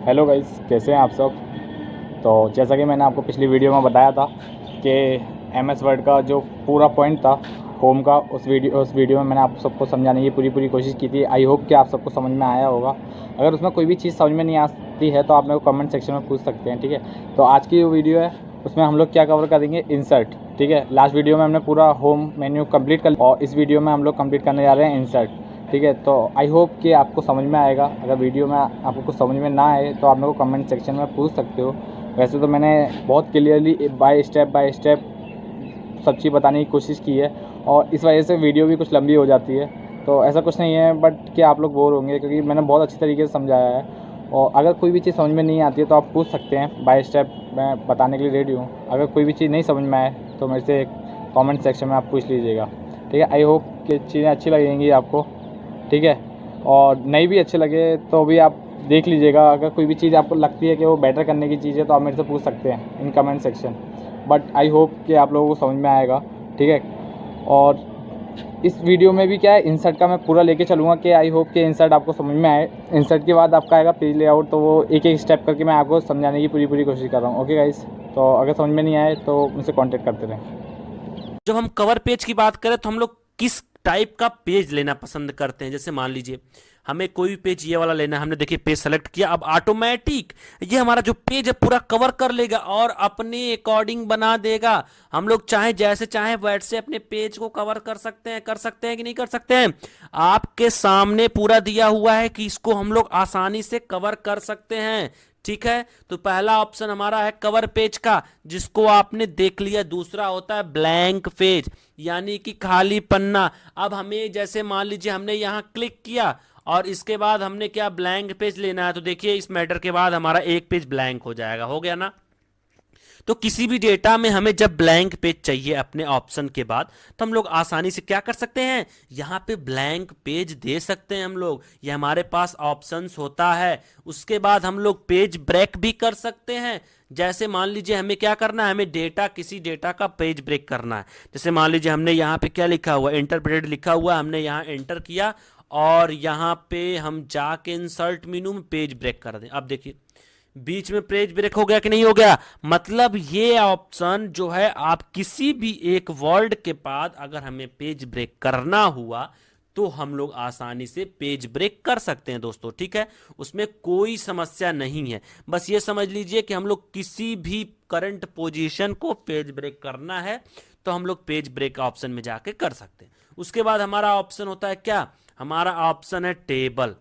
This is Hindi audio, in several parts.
हेलो गाइस, कैसे हैं आप सब। तो जैसा कि मैंने आपको पिछली वीडियो में बताया था कि एमएस वर्ड का जो पूरा पॉइंट था होम का, उस वीडियो में मैंने आप सबको समझाने की पूरी कोशिश की थी। आई होप कि आप सबको समझ में आया होगा। अगर उसमें कोई भी चीज़ समझ में नहीं आती है तो आप मेरे को कमेंट सेक्शन में पूछ सकते हैं, ठीक है। तो आज की जो वीडियो है उसमें हम लोग क्या कवर करेंगे, इंसर्ट, ठीक है। लास्ट वीडियो में हमने पूरा होम मेन्यू कंप्लीट कर लिया और इस वीडियो में हम लोग कंप्लीट करने जा रहे हैं इंसर्ट, ठीक है। तो आई होप कि आपको समझ में आएगा। अगर वीडियो में आपको कुछ समझ में ना आए तो आप मेरे को कमेंट सेक्शन में पूछ सकते हो। वैसे तो मैंने बहुत क्लियरली बाय स्टेप सब चीज़ बताने की कोशिश की है और इस वजह से वीडियो भी कुछ लंबी हो जाती है। तो ऐसा कुछ नहीं है बट कि आप लोग बोर होंगे, क्योंकि मैंने बहुत अच्छी तरीके से समझाया है। और अगर कोई भी चीज़ समझ में नहीं आती है तो आप पूछ सकते हैं, बाय स्टेप मैं बताने के लिए रेडी हूँ। अगर कोई भी चीज़ नहीं समझ में आए तो मेरे से कमेंट सेक्शन में आप पूछ लीजिएगा, ठीक है। आई होप कि चीज़ें अच्छी लगेंगी आपको, ठीक है। और नहीं भी अच्छे लगे तो भी आप देख लीजिएगा। अगर कोई भी चीज़ आपको लगती है कि वो बेटर करने की चीज़ है तो आप मेरे से पूछ सकते हैं in comment section. But I hope कि आप लोगों को समझ में आएगा, ठीक है। और इस वीडियो में भी क्या है, इंसर्ट का मैं पूरा लेके चलूँगा कि आई होप कि इंसर्ट आपको समझ में आए। इंसर्ट के बाद आपका आएगा पेज लेआउट, तो वो एक एक स्टेप करके मैं आपको समझाने की पूरी कोशिश कर रहा हूँ। ओके गाइस, तो अगर समझ में नहीं आए तो मुझसे कॉन्टेक्ट करते रहें। जब हम कवर पेज की बात करें तो हम लोग किस टाइप का पेज लेना पसंद करते हैं। जैसे मान लीजिए हमें कोई भी पेज ये वाला लेना है, हमने देखिए पेज सेलेक्ट किया, अब ऑटोमेटिक ये हमारा जो पेज है पूरा कवर कर लेगा और अपने अकॉर्डिंग बना देगा। हम लोग चाहे जैसे चाहे वैसे अपने पेज को कवर कर सकते हैं कि नहीं कर सकते हैं। आपके सामने पूरा दिया हुआ है कि इसको हम लोग आसानी से कवर कर सकते हैं। ठीक है, तो पहला ऑप्शन हमारा है कवर पेज का, जिसको आपने देख लिया। दूसरा होता है ब्लैंक पेज, यानी कि खाली पन्ना। अब हमें जैसे मान लीजिए हमने यहां क्लिक किया और इसके बाद हमने क्या ब्लैंक पेज लेना है, तो देखिए इस मैटर के बाद हमारा एक पेज ब्लैंक हो जाएगा। हो गया ना। तो किसी भी डेटा में हमें जब ब्लैंक पेज चाहिए अपने ऑप्शन के बाद, तो हम लोग आसानी से क्या कर सकते हैं, यहाँ पे ब्लैंक पेज दे सकते हैं हम लोग। ये हमारे पास ऑप्शंस होता है। उसके बाद हम लोग पेज ब्रेक भी कर सकते हैं। जैसे मान लीजिए हमें क्या करना है, हमें डेटा किसी डेटा का पेज ब्रेक करना है। जैसे मान लीजिए हमने यहाँ पे क्या लिखा हुआ, इंटरप्रेटेड लिखा हुआ, हमने यहाँ एंटर किया और यहाँ पे हम जाके इंसर्ट मेनू में पेज ब्रेक कर दें। अब देखिए बीच में पेज ब्रेक हो गया कि नहीं हो गया। मतलब ये ऑप्शन जो है, आप किसी भी एक वर्ड के बाद अगर हमें पेज ब्रेक करना हुआ तो हम लोग आसानी से पेज ब्रेक कर सकते हैं दोस्तों। ठीक है, उसमें कोई समस्या नहीं है। बस ये समझ लीजिए कि हम लोग किसी भी करंट पोजीशन को पेज ब्रेक करना है तो हम लोग पेज ब्रेक ऑप्शन में जाके कर सकते हैं। उसके बाद हमारा ऑप्शन होता है क्या, हमारा ऑप्शन है टेबल।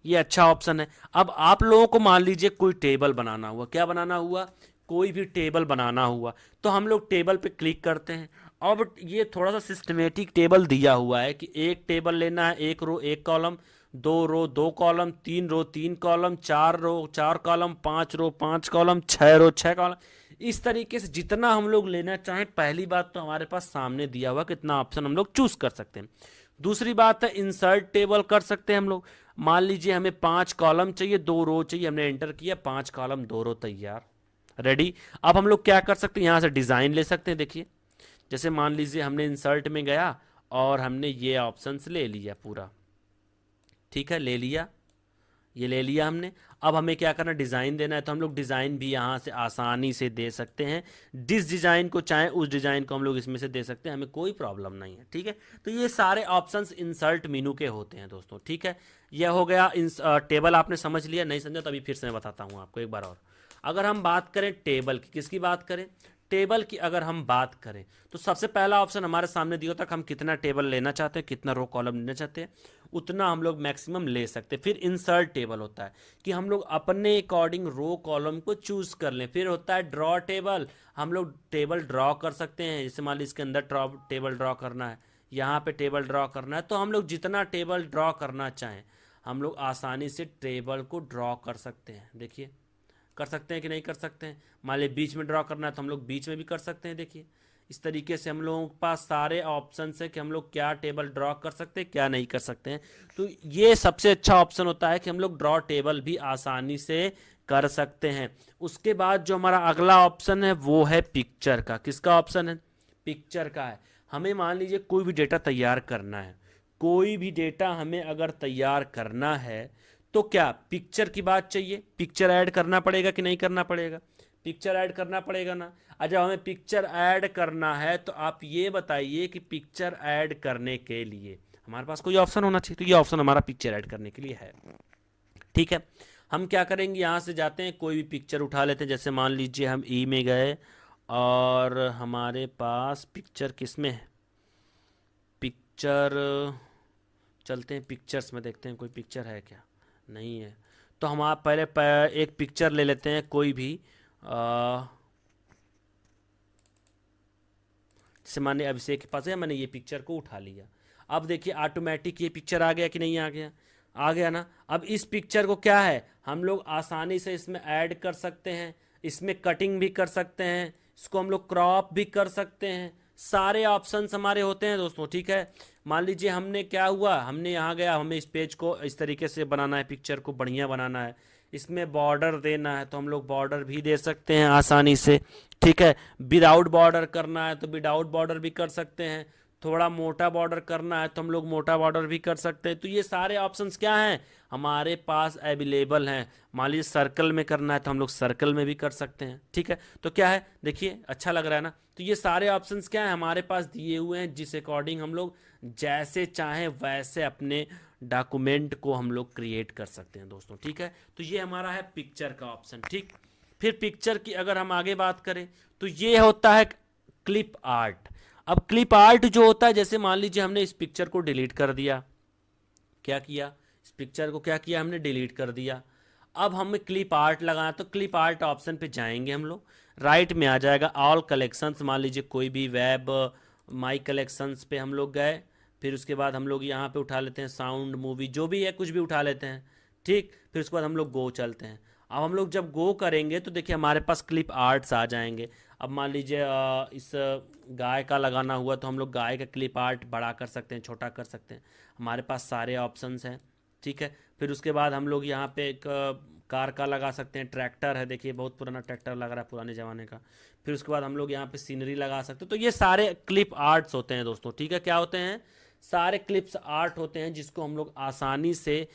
ये अच्छा ऑप्शन है। अब आप लोगों को मान लीजिए कोई टेबल बनाना हुआ, क्या बनाना हुआ, कोई भी टेबल बनाना हुआ, तो हम लोग टेबल पे क्लिक करते हैं। अब ये थोड़ा सा सिस्टमेटिक टेबल दिया हुआ है कि एक टेबल लेना है, एक रो एक कॉलम, दो रो दो कॉलम, तीन रो तीन कॉलम, चार रो चार कॉलम, पांच रो पांच कॉलम, छह रो छह कॉलम। इस तरीके से जितना हम लोग लेना चाहें, पहली बात तो हमारे पास सामने दिया हुआ कितना ऑप्शन हम लोग चूज कर सकते हैं। दूसरी बात है इंसर्ट टेबल कर सकते हैं हम लोग। मान लीजिए हमें पांच कॉलम चाहिए, दो रो चाहिए, हमने एंटर किया, पांच कॉलम दो रो तैयार, रेडी। अब हम लोग क्या कर सकते हैं, यहां से डिजाइन ले सकते हैं। देखिए जैसे मान लीजिए हमने इंसर्ट में गया और हमने ये ऑप्शंस ले लिया पूरा। ठीक है, ले लिया, ये ले लिया हमने। अब हमें क्या करना, डिज़ाइन देना है, तो हम लोग डिज़ाइन भी यहाँ से आसानी से दे सकते हैं। जिस डिज़ाइन को चाहें उस डिज़ाइन को हम लोग इसमें से दे सकते हैं, हमें कोई प्रॉब्लम नहीं है। ठीक है, तो ये सारे ऑप्शंस इंसर्ट मेनू के होते हैं दोस्तों। ठीक है, यह हो गया टेबल। आपने समझ लिया, नहीं समझा तो अभी फिर से मैं बताता हूँ आपको एक बार और। अगर हम बात करें टेबल की, किसकी बात करें, टेबल की अगर हम बात करें तो सबसे पहला ऑप्शन हमारे सामने दिया होता है कि हम कितना टेबल लेना चाहते हैं, कितना रो कॉलम लेना चाहते हैं, उतना हम लोग मैक्सिमम ले सकते हैं। फिर इंसर्ट टेबल होता है कि हम लोग अपने अकॉर्डिंग रो कॉलम को चूज कर लें। फिर होता है ड्रॉ टेबल, हम लोग टेबल ड्रॉ कर सकते हैं। जैसे मान लीजिए इसके अंदर टेबल ड्रॉ करना है, यहाँ पे टेबल ड्रॉ करना है, तो हम लोग जितना टेबल ड्रॉ करना चाहें हम लोग आसानी से टेबल को ड्रॉ कर सकते हैं। देखिए कर सकते हैं कि नहीं कर सकते हैं। मान लीजिए बीच में ड्रॉ करना है तो हम लोग बीच में भी कर सकते हैं। देखिए इस तरीके से हम लोगों के पास सारे ऑप्शंस है कि हम लोग क्या टेबल ड्रॉ कर सकते हैं, क्या नहीं कर सकते हैं। तो ये सबसे अच्छा ऑप्शन होता है कि हम लोग ड्रॉ टेबल भी आसानी से कर सकते हैं। उसके बाद जो हमारा अगला ऑप्शन है वो है पिक्चर का। किसका ऑप्शन है, पिक्चर का है। हमें मान लीजिए कोई भी डेटा तैयार करना है, कोई भी डेटा हमें अगर तैयार करना है तो क्या पिक्चर की बात चाहिए, पिक्चर ऐड करना पड़ेगा कि नहीं करना पड़ेगा, पिक्चर ऐड करना पड़ेगा ना। जब हमें पिक्चर ऐड करना है तो आप ये बताइए कि पिक्चर ऐड करने के लिए हमारे पास कोई ऑप्शन होना चाहिए, तो ये ऑप्शन हमारा पिक्चर ऐड करने के लिए है। ठीक है, हम क्या करेंगे, यहाँ से जाते हैं, कोई भी पिक्चर उठा लेते हैं। जैसे मान लीजिए हम ई में गए और हमारे पास पिक्चर किस में है, पिक्चर, चलते हैं पिक्चर्स में, देखते हैं कोई पिक्चर है क्या, नहीं है। तो हम आप पहले एक पिक्चर ले लेते हैं कोई भी, जैसे माने अभिषेक के पास है, मैंने ये पिक्चर को उठा लिया। अब देखिए ऑटोमेटिक ये पिक्चर आ गया कि नहीं आ गया, आ गया ना। अब इस पिक्चर को क्या है, हम लोग आसानी से इसमें ऐड कर सकते हैं, इसमें कटिंग भी कर सकते हैं, इसको हम लोग क्रॉप भी कर सकते हैं, सारे ऑप्शंस हमारे होते हैं दोस्तों। ठीक है, मान लीजिए हमने क्या हुआ, हमने यहाँ गया, हमें इस पेज को इस तरीके से बनाना है, पिक्चर को बढ़िया बनाना है, इसमें बॉर्डर देना है तो हम लोग बॉर्डर भी दे सकते हैं आसानी से। ठीक है, विदाउट बॉर्डर करना है तो विदाउट बॉर्डर भी कर सकते हैं, थोड़ा मोटा बॉर्डर करना है तो हम लोग मोटा बॉर्डर भी कर सकते हैं। तो ये सारे ऑप्शंस क्या हैं, हमारे पास अवेलेबल हैं। मान लीजिए सर्कल में करना है तो हम लोग सर्कल में भी कर सकते हैं। ठीक है, तो क्या है, देखिए अच्छा लग रहा है ना। तो ये सारे ऑप्शंस क्या है, हमारे पास दिए हुए हैं, जिस अकॉर्डिंग हम लोग जैसे चाहें वैसे अपने डॉक्यूमेंट को हम लोग क्रिएट कर सकते हैं दोस्तों। ठीक है, तो ये हमारा है पिक्चर का ऑप्शन। ठीक, फिर पिक्चर की अगर हम आगे बात करें तो ये होता है क्लिप आर्ट। अब क्लिप आर्ट जो होता है, जैसे मान लीजिए हमने इस पिक्चर को डिलीट कर दिया, क्या किया, इस पिक्चर को क्या किया, हमने डिलीट कर दिया। अब हमें क्लिप आर्ट लगाना, तो क्लिप आर्ट ऑप्शन पे जाएंगे हम लोग, राइट में आ जाएगा ऑल कलेक्शंस, मान लीजिए कोई भी वेब माई कलेक्शंस पे हम लोग गए, फिर उसके बाद हम लोग यहाँ पे उठा लेते हैं साउंड मूवी, जो भी है कुछ भी उठा लेते हैं। ठीक, फिर उसके बाद हम लोग गो चलते हैं। अब हम लोग जब गो करेंगे तो देखिए हमारे पास क्लिप आर्ट्स आ जाएंगे। अब मान लीजिए इस गाय का लगाना हुआ तो हम लोग गाय का क्लिप आर्ट बड़ा कर सकते हैं, छोटा कर सकते हैं, हमारे पास सारे ऑप्शंस हैं। ठीक है, फिर उसके बाद हम लोग यहाँ पे एक कार का लगा सकते हैं, ट्रैक्टर है, देखिए बहुत पुराना ट्रैक्टर लग रहा है पुराने ज़माने का। फिर उसके बाद हम लोग यहाँ पे सीनरी लगा सकते हैं। तो ये सारे क्लिप आर्ट्स होते हैं दोस्तों। ठीक है, क्या होते हैं, सारे क्लिप्स आर्ट होते हैं, जिसको हम लोग आसानी से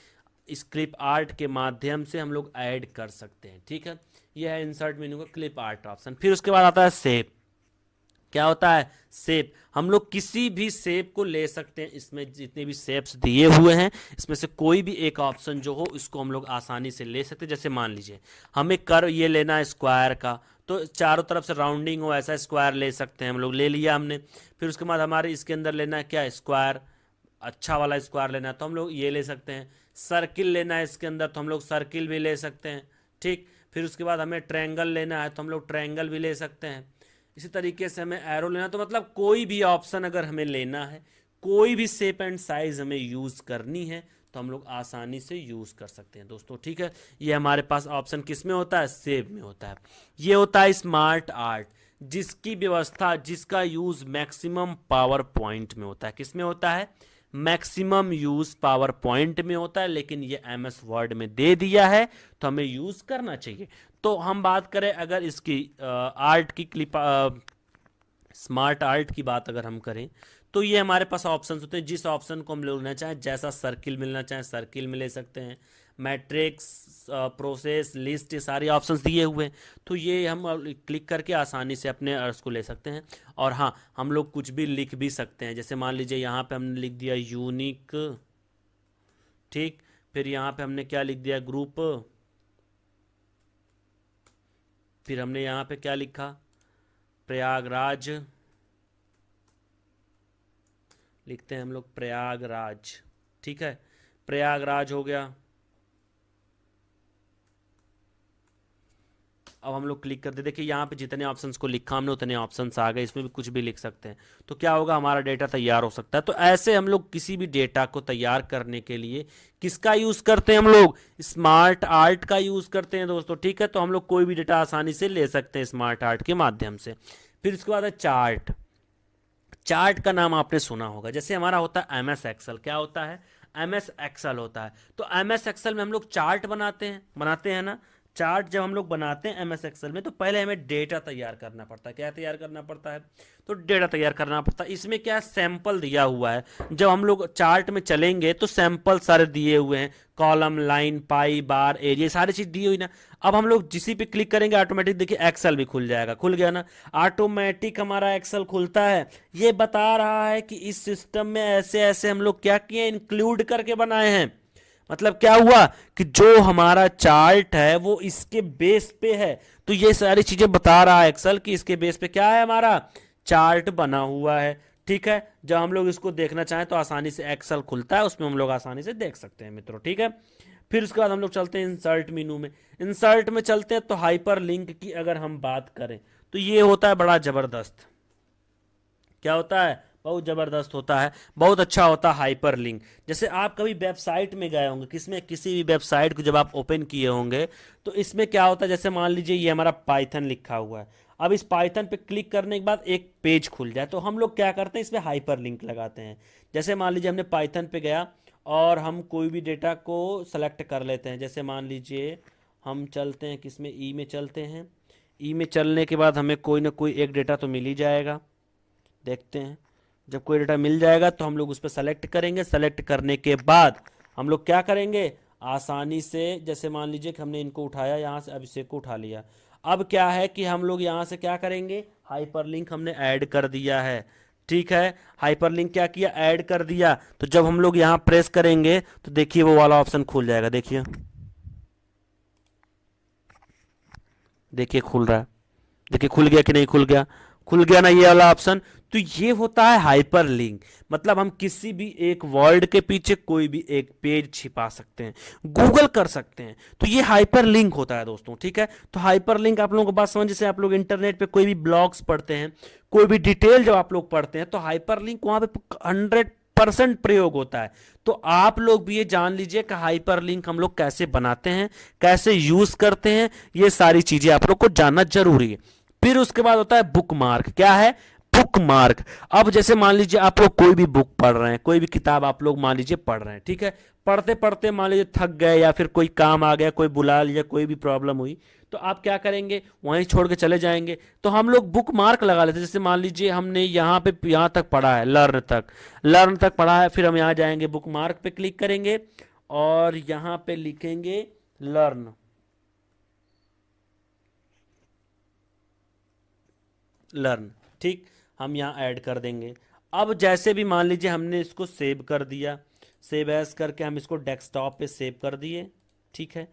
इस क्लिप आर्ट के माध्यम से हम लोग ऐड कर सकते हैं। ठीक है, यह है इंसर्ट मेन्यू का क्लिप आर्ट ऑप्शन। फिर उसके बाद आता है शेप। क्या होता है, शेप, हम लोग किसी भी शेप को ले सकते हैं, इसमें जितने भी शेप्स दिए हुए हैं इसमें से कोई भी एक ऑप्शन जो हो इसको हम लोग आसानी से ले सकते हैं। जैसे मान लीजिए हमें कर ये लेना है स्क्वायर का, तो चारों तरफ से राउंडिंग हो ऐसा स्क्वायर ले सकते हैं हम लोग, ले लिया हमने। फिर उसके बाद हमारे इसके अंदर लेना है क्या, स्क्वायर, अच्छा वाला स्क्वायर लेना है तो हम लोग ये ले सकते हैं। सर्किल लेना है इसके अंदर तो हम लोग सर्किल भी ले सकते हैं। ठीक, फिर उसके बाद हमें ट्रायंगल लेना है तो हम लोग ट्रायंगल भी ले सकते हैं। इसी तरीके से हमें एरो लेना, तो मतलब कोई भी ऑप्शन अगर हमें लेना है, कोई भी शेप एंड साइज हमें यूज़ करनी है तो हम लोग आसानी से यूज़ कर सकते हैं दोस्तों। ठीक है, ये हमारे पास ऑप्शन किस में होता है, शेप में होता है। ये होता है स्मार्ट आर्ट, जिसकी व्यवस्था, जिसका यूज़ मैक्सिमम पावर पॉइंट में होता है। किस में होता है, मैक्सिमम यूज पावर पॉइंट में होता है, लेकिन ये एमएस वर्ड में दे दिया है तो हमें यूज करना चाहिए। तो हम बात करें अगर इसकी आर्ट की क्लिप, स्मार्ट आर्ट की बात अगर हम करें तो ये हमारे पास ऑप्शंस होते हैं, जिस ऑप्शन को हम लेना चाहें, जैसा सर्किल मिलना चाहें सर्किल में ले सकते हैं, मैट्रिक्स, प्रोसेस, लिस्ट, ये सारे ऑप्शंस दिए हुए हैं। तो ये हम क्लिक करके आसानी से अपने अर्स को ले सकते हैं। और हाँ, हम लोग कुछ भी लिख भी सकते हैं, जैसे मान लीजिए यहाँ पे हमने लिख दिया यूनिक। ठीक, फिर यहाँ पे हमने क्या लिख दिया, ग्रुप। फिर हमने यहाँ पे क्या लिखा, प्रयागराज, लिखते हैं हम लोग प्रयागराज। ठीक है, प्रयागराज हो गया। अब हम लोग क्लिक करते, देखिए यहाँ पे जितने ऑप्शंस को लिखा हमने उतने ऑप्शंस आ गए, इसमें भी कुछ भी लिख सकते हैं। तो क्या होगा, हमारा डेटा तैयार हो सकता है। तो ऐसे हम लोग किसी भी डेटा को तैयार करने के लिए किसका यूज़ करते हैं, हम लोग स्मार्ट आर्ट का यूज़ करते हैं दोस्तों। ठीक है, तो हम लोग कोई भी डेटा आसानी से ले सकते हैं स्मार्ट आर्ट के माध्यम से। फिर इसके बाद है चार्ट। चार्ट का नाम आपने सुना होगा, जैसे हमारा होता है एमएस एक्सेल। क्या होता है, एमएस एक्सेल होता है। तो एमएस एक्सेल में हम लोग चार्ट बनाते हैं ना। चार्ट जब हम लोग बनाते हैं एमएस एक्सेल में तो पहले हमें डेटा तैयार करना पड़ता है। क्या तैयार करना पड़ता है? तो डेटा तैयार करना पड़ता है। इसमें क्या सैंपल दिया हुआ है, जब हम लोग चार्ट में चलेंगे तो सैंपल सारे दिए हुए हैं, कॉलम, लाइन, पाई, बार, एरिया, सारी चीज दी हुई ना। अब हम लोग जिसी पे क्लिक करेंगे ऑटोमेटिक देखिए एक्सेल भी खुल जाएगा। खुल गया ना, ऑटोमेटिक हमारा एक्सेल खुलता है। ये बता रहा है कि इस सिस्टम में ऐसे ऐसे हम लोग क्या किए, इंक्लूड करके बनाए हैं। मतलब क्या हुआ कि जो हमारा चार्ट है वो इसके बेस पे है, तो ये सारी चीजें बता रहा है एक्सेल कि इसके बेस पे क्या है, हमारा चार्ट बना हुआ है। ठीक है, जब हम लोग इसको देखना चाहें तो आसानी से एक्सेल खुलता है, उसमें हम लोग आसानी से देख सकते हैं मित्रों। ठीक है, फिर उसके बाद हम लोग चलते हैं इंसर्ट मेनू में। इंसर्ट में चलते हैं तो हाइपर लिंक की अगर हम बात करें तो ये होता है बड़ा जबरदस्त। क्या होता है? बहुत ज़बरदस्त होता है, बहुत अच्छा होता है हाइपर लिंक। जैसे आप कभी वेबसाइट में गए होंगे, किसमें, किसी भी वेबसाइट को जब आप ओपन किए होंगे तो इसमें क्या होता है, जैसे मान लीजिए ये हमारा पाइथन लिखा हुआ है। अब इस पाइथन पे क्लिक करने के बाद एक पेज खुल जाए तो हम लोग क्या करते हैं, इसमें हाइपर लिंक लगाते हैं। जैसे मान लीजिए हमने पाइथन पे गया और हम कोई भी डेटा को सेलेक्ट कर लेते हैं। जैसे मान लीजिए हम चलते हैं किसमें, ई में चलते हैं। ई में चलने के बाद हमें कोई ना कोई एक डेटा तो मिल ही जाएगा। देखते हैं, जब कोई डेटा मिल जाएगा तो हम लोग उस पर सेलेक्ट करेंगे। सेलेक्ट करने के बाद हम लोग क्या करेंगे, आसानी से, जैसे मान लीजिए कि हमने इनको उठाया यहाँ से, अभिषेक को उठा लिया। अब क्या है कि हम लोग यहाँ से क्या करेंगे, हाइपरलिंक हमने ऐड कर दिया है। ठीक है, हाइपरलिंक क्या किया, ऐड कर दिया। तो जब हम लोग यहाँ प्रेस करेंगे तो देखिए वो वाला ऑप्शन खुल जाएगा। देखिए देखिए खुल रहा है, देखिए खुल गया कि नहीं खुल गया, खुल गया ना ये वाला ऑप्शन। तो ये होता है हाइपर लिंक। मतलब हम किसी भी एक वर्ड के पीछे कोई भी एक पेज छिपा सकते हैं, गूगल कर सकते हैं, तो ये हाइपर लिंक होता है दोस्तों। ठीक है, तो हाइपर लिंक आप लोगों को बात समझ, जैसे आप लोग इंटरनेट पे कोई भी ब्लॉग्स पढ़ते हैं, कोई भी डिटेल जब आप लोग पढ़ते हैं तो हाइपर लिंक वहां पे 100% प्रयोग होता है। तो आप लोग भी ये जान लीजिए कि हाइपर लिंक हम लोग कैसे बनाते हैं, कैसे यूज करते हैं, ये सारी चीजें आप लोग को जानना जरूरी है। फिर उसके बाद होता है बुक मार्क। क्या है? Book mark. अब जैसे मान लीजिए आप लोग कोई भी बुक पढ़ रहे हैं, कोई भी किताब आप लोग मान लीजिए पढ़ रहे हैं। ठीक है, पढ़ते पढ़ते मान लीजिए थक गए या फिर कोई काम आ गया, कोई बुला लिया, कोई भी प्रॉब्लम हुई, तो आप क्या करेंगे, वहीं छोड़ के चले जाएंगे। तो हम लोग बुक मार्क लगा लेते हैं। जैसे मान लीजिए हमने यहाँ पे यहाँ तक पढ़ा है, लर्न तक पढ़ा है, फिर हम यहाँ जाएंगे, बुक मार्क पे क्लिक करेंगे और यहाँ पे लिखेंगे लर्न। लर्न, ठीक, हम यहाँ ऐड कर देंगे। अब जैसे भी मान लीजिए हमने इसको सेव कर दिया, सेव एज करके हम इसको डेस्कटॉप पे सेव कर दिए। ठीक है,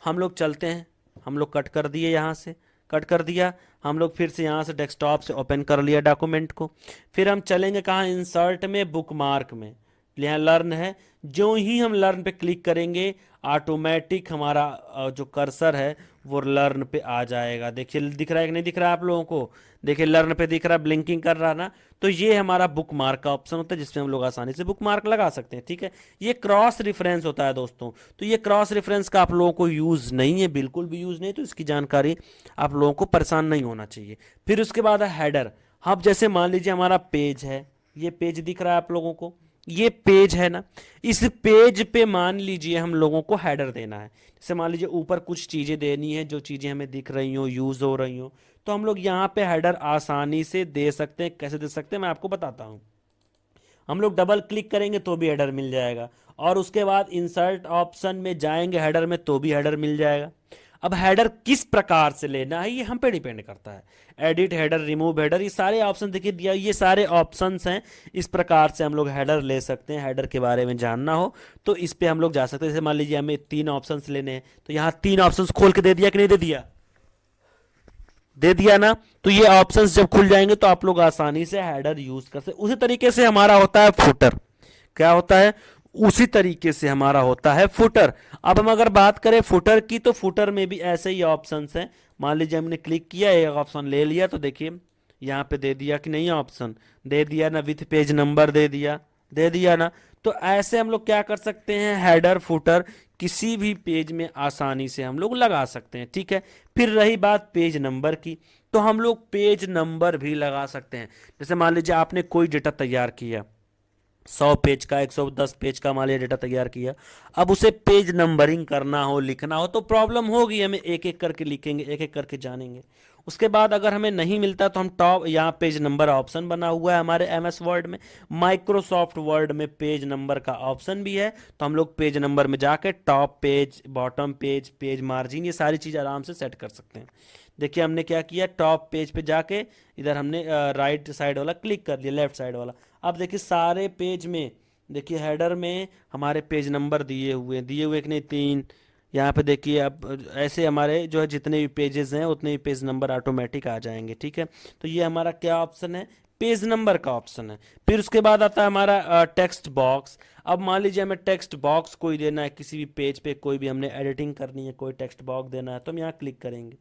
हम लोग चलते हैं, हम लोग कट कर दिए, यहाँ से कट कर दिया। हम लोग फिर से यहाँ से डेस्कटॉप से ओपन कर लिया डॉक्यूमेंट को। फिर हम चलेंगे कहाँ, इंसर्ट में, बुक मार्क में, यहाँ लर्न है। जो ही हम लर्न पे क्लिक करेंगे ऑटोमेटिक हमारा जो कर्सर है वो लर्न पे आ जाएगा। देखिए दिख रहा है कि नहीं दिख रहा है आप लोगों को, देखिए लर्न पे दिख रहा है, ब्लिंकिंग कर रहा ना। तो ये हमारा बुक मार्क का ऑप्शन होता है जिसमें हम लोग आसानी से बुक मार्क लगा सकते हैं। ठीक है, ये क्रॉस रेफरेंस होता है दोस्तों। तो ये क्रॉस रेफरेंस का आप लोगों को यूज़ नहीं है, बिल्कुल भी यूज़ नहीं, तो इसकी जानकारी आप लोगों को परेशान नहीं होना चाहिए। फिर उसके बाद है हेडर। अब जैसे मान लीजिए हमारा पेज है, ये पेज दिख रहा है आप लोगों को, ये पेज है ना, इस पेज पे मान लीजिए हम लोगों को हेडर देना है। जैसे मान लीजिए ऊपर कुछ चीज़ें देनी है, जो चीज़ें हमें दिख रही हो, यूज़ हो रही हो, तो हम लोग यहाँ पे हेडर आसानी से दे सकते हैं। कैसे दे सकते हैं मैं आपको बताता हूँ। हम लोग डबल क्लिक करेंगे तो भी हेडर मिल जाएगा, और उसके बाद इंसर्ट ऑप्शन में जाएंगे हेडर में तो भी हेडर मिल जाएगा। अब हेडर किस प्रकार से लेना है ये हम पे डिपेंड करता है। एडिट हेडर, रिमूव हेडर, ये सारे ऑप्शन देखिए दिया, ये सारे ऑप्शंस हैं। इस प्रकार से हम लोग हेडर ले सकते हैं। हेडर के बारे में जानना हो तो इस पे हम लोग जा सकते हैं। जैसे मान लीजिए हमें 3 ऑप्शंस लेने हैं, तो यहाँ 3 ऑप्शंस खोल के दे दिया कि नहीं दे दिया, दे दिया ना। तो ये ऑप्शंस जब खुल जाएंगे तो आप लोग आसानी से हेडर यूज कर सकते। उसी तरीके से हमारा होता है फुटर। क्या होता है? उसी तरीके से हमारा होता है फुटर। अब हम अगर बात करें फुटर की, तो फुटर में भी ऐसे ही ऑप्शंस हैं। मान लीजिए हमने क्लिक किया, एक ऑप्शन ले लिया, तो देखिए यहाँ पे दे दिया कि नहीं, ऑप्शन दे दिया ना, विथ पेज नंबर दे दिया, दे दिया ना। तो ऐसे हम लोग क्या कर सकते हैं, हेडर फुटर किसी भी पेज में आसानी से हम लोग लगा सकते हैं। ठीक है, फिर रही बात पेज नंबर की, तो हम लोग पेज नंबर भी लगा सकते हैं। जैसे मान लीजिए आपने कोई डेटा तैयार किया, 100 पेज का, 110 पेज का मान लिया डेटा तैयार किया, अब उसे पेज नंबरिंग करना हो, लिखना हो, तो प्रॉब्लम होगी, हमें एक एक करके लिखेंगे, एक एक करके जानेंगे। उसके बाद अगर हमें नहीं मिलता तो हम टॉप, यहाँ पेज नंबर ऑप्शन बना हुआ है हमारे एमएस वर्ड में, माइक्रोसॉफ्ट वर्ड में पेज नंबर का ऑप्शन भी है, तो हम लोग पेज नंबर में जाके top page, bottom page, page margin, ये सारी चीज़ आराम से सेट कर सकते हैं। देखिए हमने क्या किया, टॉप पेज पे जाके इधर हमने राइट साइड वाला क्लिक कर लिया, लेफ्ट साइड वाला। अब देखिए सारे पेज में, देखिए हेडर में हमारे पेज नंबर दिए हुए कि नहीं, 3। यहाँ पे देखिए अब ऐसे हमारे जो है जितने भी पेजेस हैं उतने ही पेज नंबर ऑटोमेटिक आ जाएंगे, ठीक है। तो ये हमारा क्या ऑप्शन है, पेज नंबर का ऑप्शन है। फिर उसके बाद आता है हमारा टेक्स्ट बॉक्स। अब मान लीजिए हमें टेक्स्ट बॉक्स कोई देना है किसी भी पेज पे, कोई भी हमने एडिटिंग करनी है, कोई टेक्स्ट बॉक्स देना है, तो हम यहाँ क्लिक करेंगे।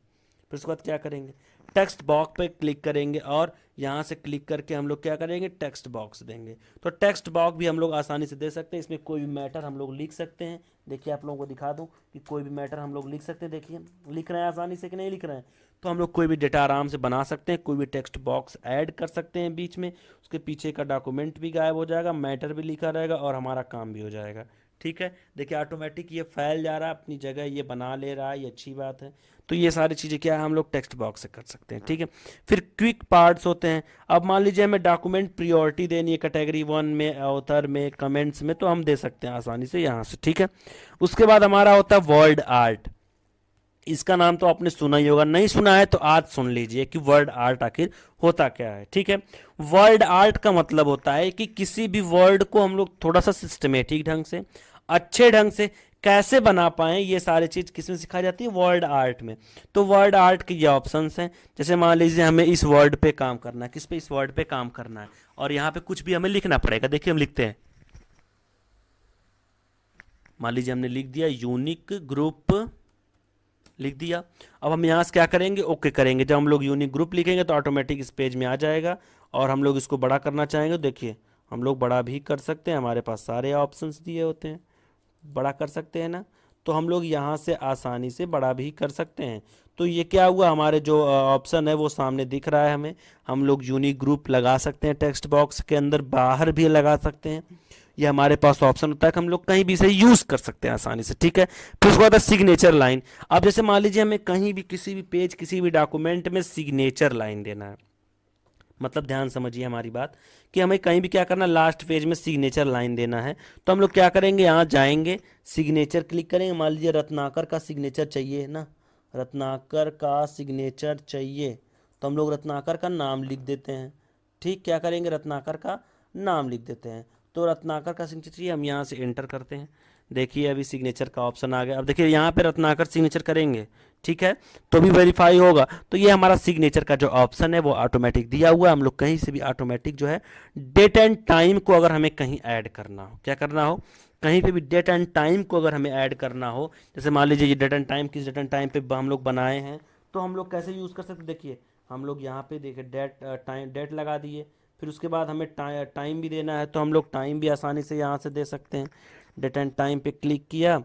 फिर उसके बाद क्या करेंगे, टेक्स्ट बॉक्स पे क्लिक करेंगे और यहाँ से क्लिक करके हम लोग क्या करेंगे, टेक्स्ट बॉक्स देंगे। तो टेक्स्ट बॉक्स भी हम लोग आसानी से दे सकते हैं, इसमें कोई भी मैटर हम लोग लिख सकते हैं। देखिए आप लोगों को दिखा दूँ कि कोई भी मैटर हम लोग लिख सकते हैं। देखिए लिख रहे हैं आसानी से कि नहीं लिख रहे हैं, तो हम लोग कोई भी डेटा आराम से बना सकते हैं, कोई भी टेक्स्ट बॉक्स ऐड कर सकते हैं बीच में, उसके पीछे का डॉक्यूमेंट भी गायब हो जाएगा, मैटर भी लिखा रहेगा और हमारा काम भी हो जाएगा, ठीक है। देखिए ऑटोमेटिक ये फैल जा रहा है अपनी जगह, ये बना ले रहा है, ये अच्छी बात है। तो ये सारी चीज़ें क्या है हम लोग टेक्स्ट बॉक्स से कर सकते हैं, ठीक है। फिर क्विक पार्ट्स होते हैं। अब मान लीजिए हमें डॉक्यूमेंट प्रियोरिटी देनी है कैटेगरी 1 में, ऑथर में, कमेंट्स में, तो हम दे सकते हैं आसानी से यहाँ से, ठीक है। उसके बाद हमारा होता है वर्ड आर्ट। इसका नाम तो आपने सुना ही होगा, नहीं सुना है तो आज सुन लीजिए कि वर्ड आर्ट आखिर होता क्या है, ठीक है। वर्ड आर्ट का मतलब होता है कि किसी भी वर्ड को हम लोग थोड़ा सा सिस्टमेटिक ढंग से, अच्छे ढंग से कैसे बना पाएं, ये सारी चीज किसमें सिखाई जाती है, वर्ड आर्ट में। तो वर्ड आर्ट के ये ऑप्शंस हैं। जैसे मान लीजिए हमें इस वर्ड पे काम करना है, किस पे, इस वर्ड पे काम करना है, और यहाँ पे कुछ भी हमें लिखना पड़ेगा। देखिए हम लिखते हैं, मान लीजिए हमने लिख दिया यूनिक ग्रुप, लिख दिया। अब हम यहाँ से क्या करेंगे, ओके करेंगे। जब हम लोग यूनिक ग्रुप लिखेंगे तो ऑटोमेटिक इस पेज में आ जाएगा। और हम लोग इसको बड़ा करना चाहेंगे, देखिए हम लोग बड़ा भी कर सकते हैं, हमारे पास सारे ऑप्शंस दिए होते हैं, बड़ा कर सकते हैं ना। तो हम लोग यहाँ से आसानी से बड़ा भी कर सकते हैं। तो ये क्या हुआ, हमारे जो ऑप्शन है वो सामने दिख रहा है हमें। हम लोग यूनिक ग्रुप लगा सकते हैं टेक्स्ट बॉक्स के अंदर, बाहर भी लगा सकते हैं। ये हमारे पास ऑप्शन होता है कि हम लोग कहीं भी इसे यूज कर सकते हैं आसानी से, ठीक है। फिर उसके बाद सिग्नेचर लाइन। अब जैसे मान लीजिए हमें कहीं भी किसी भी पेज, किसी भी डॉक्यूमेंट में सिग्नेचर लाइन देना है, मतलब ध्यान समझिए हमारी बात, कि हमें कहीं भी क्या करना, लास्ट पेज में सिग्नेचर लाइन देना है। तो हम लोग क्या करेंगे, यहाँ जाएंगे, सिग्नेचर क्लिक करेंगे। मान लीजिए रत्नाकर का सिग्नेचर चाहिए ना, रत्नाकर का सिग्नेचर चाहिए, तो हम लोग रत्नाकर का नाम लिख देते हैं, ठीक। क्या करेंगे, रत्नाकर का नाम लिख देते हैं। तो रत्नाकर का सिग्नेचर चाहिए, हम यहाँ से एंटर करते हैं। देखिए अभी सिग्नेचर का ऑप्शन आ गया। अब देखिए यहाँ पे रत्नाकर सिग्नेचर करेंगे, ठीक है, तो भी वेरीफाई होगा। तो ये हमारा सिग्नेचर का जो ऑप्शन है वो ऑटोमेटिक दिया हुआ है। हम लोग कहीं से भी ऑटोमेटिक जो है डेट एंड टाइम को अगर हमें कहीं ऐड करना हो, क्या करना हो, कहीं पे भी डेट एंड टाइम को अगर हमें ऐड करना हो, जैसे मान लीजिए ये डेट एंड टाइम, किस डेट एंड टाइम पे हम लोग बनाए हैं, तो हम लोग कैसे यूज़ कर सकते हैं। देखिए हम लोग यहाँ पे देखिए डेट टाइम, डेट लगा दिए। फिर उसके बाद हमें टाइम भी देना है, तो हम लोग टाइम भी आसानी से यहाँ से दे सकते हैं। डेट एंड टाइम पे क्लिक किया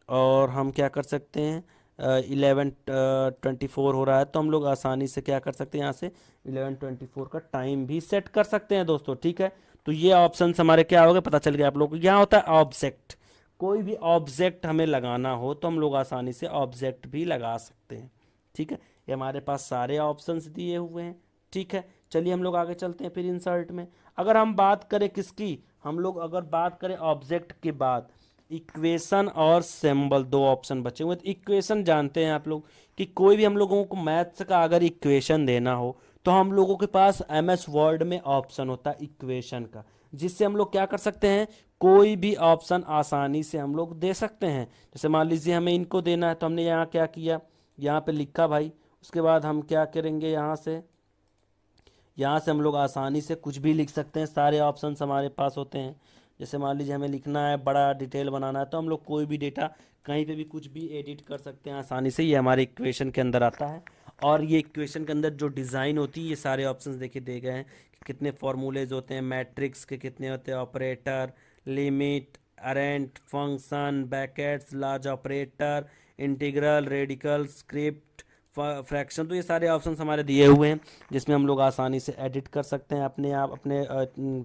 और हम क्या कर सकते हैं, 11:24 हो रहा है, तो हम लोग आसानी से क्या कर सकते हैं, यहाँ से 11:24 का टाइम भी सेट कर सकते हैं दोस्तों, ठीक है। तो ये ऑप्शन हमारे क्या हो गए, पता चल गया आप लोग को। यहाँ होता है ऑब्जेक्ट, कोई भी ऑब्जेक्ट हमें लगाना हो तो हम लोग आसानी से ऑब्जेक्ट भी लगा सकते हैं, ठीक है। ये हमारे पास सारे ऑप्शंस दिए हुए हैं, ठीक है। चलिए हम लोग आगे चलते हैं फिर इंसर्ट में। अगर हम बात करें किसकी, हम लोग अगर बात करें ऑब्जेक्ट के बाद, इक्वेशन और सिंबल, दो ऑप्शन बचे हुए। तो इक्वेशन जानते हैं आप लोग कि कोई भी हम लोगों को मैथ्स का अगर इक्वेशन देना हो तो हम लोगों के पास एमएस वर्ड में ऑप्शन होता है इक्वेशन का, जिससे हम लोग क्या कर सकते हैं, कोई भी ऑप्शन आसानी से हम लोग दे सकते हैं। जैसे मान लीजिए हमें इनको देना है, तो हमने यहाँ क्या किया, यहाँ पे लिखा भाई। उसके बाद हम क्या करेंगे, यहाँ से हम लोग आसानी से कुछ भी लिख सकते हैं, सारे ऑप्शंस हमारे पास होते हैं। जैसे मान लीजिए हमें लिखना है, बड़ा डिटेल बनाना है, तो हम लोग कोई भी डेटा कहीं पे भी कुछ भी एडिट कर सकते हैं आसानी से। ये हमारे इक्वेशन के अंदर आता है। और ये इक्वेशन के अंदर जो डिज़ाइन होती है, ये सारे ऑप्शंस देखिए दे गए हैं कि कितने फॉर्मूलेज होते हैं, मैट्रिक्स के कितने होते हैं, operator, limit, aren't, function, brackets, large operator, integral, radical, script, fraction, तो ये सारे ऑप्शन हमारे दिए हुए हैं जिसमें हम लोग आसानी से एडिट कर सकते हैं अपने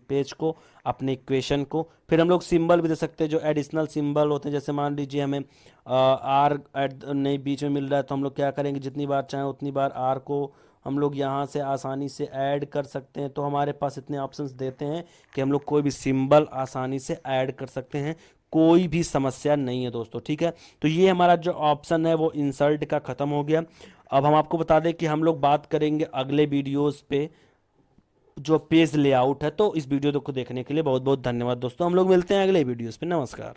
पेज को, अपने इक्वेशन को। फिर हम लोग सिंबल भी दे सकते हैं जो एडिशनल सिंबल होते हैं, जैसे मान लीजिए हमें आर नहीं बीच में मिल रहा है, तो हम लोग क्या करेंगे, जितनी बार चाहें उतनी बार आर को हम लोग यहाँ से आसानी से ऐड कर सकते हैं। तो हमारे पास इतने ऑप्शंस देते हैं कि हम लोग कोई भी सिंबल आसानी से ऐड कर सकते हैं, कोई भी समस्या नहीं है दोस्तों, ठीक है। तो ये हमारा जो ऑप्शन है वो इंसर्ट का ख़त्म हो गया। अब हम आपको बता दें कि हम लोग बात करेंगे अगले वीडियोस पे जो पेज लेआउट है। तो इस वीडियो को देखने के लिए बहुत बहुत धन्यवाद दोस्तों, हम लोग मिलते हैं अगले वीडियोस पे, नमस्कार।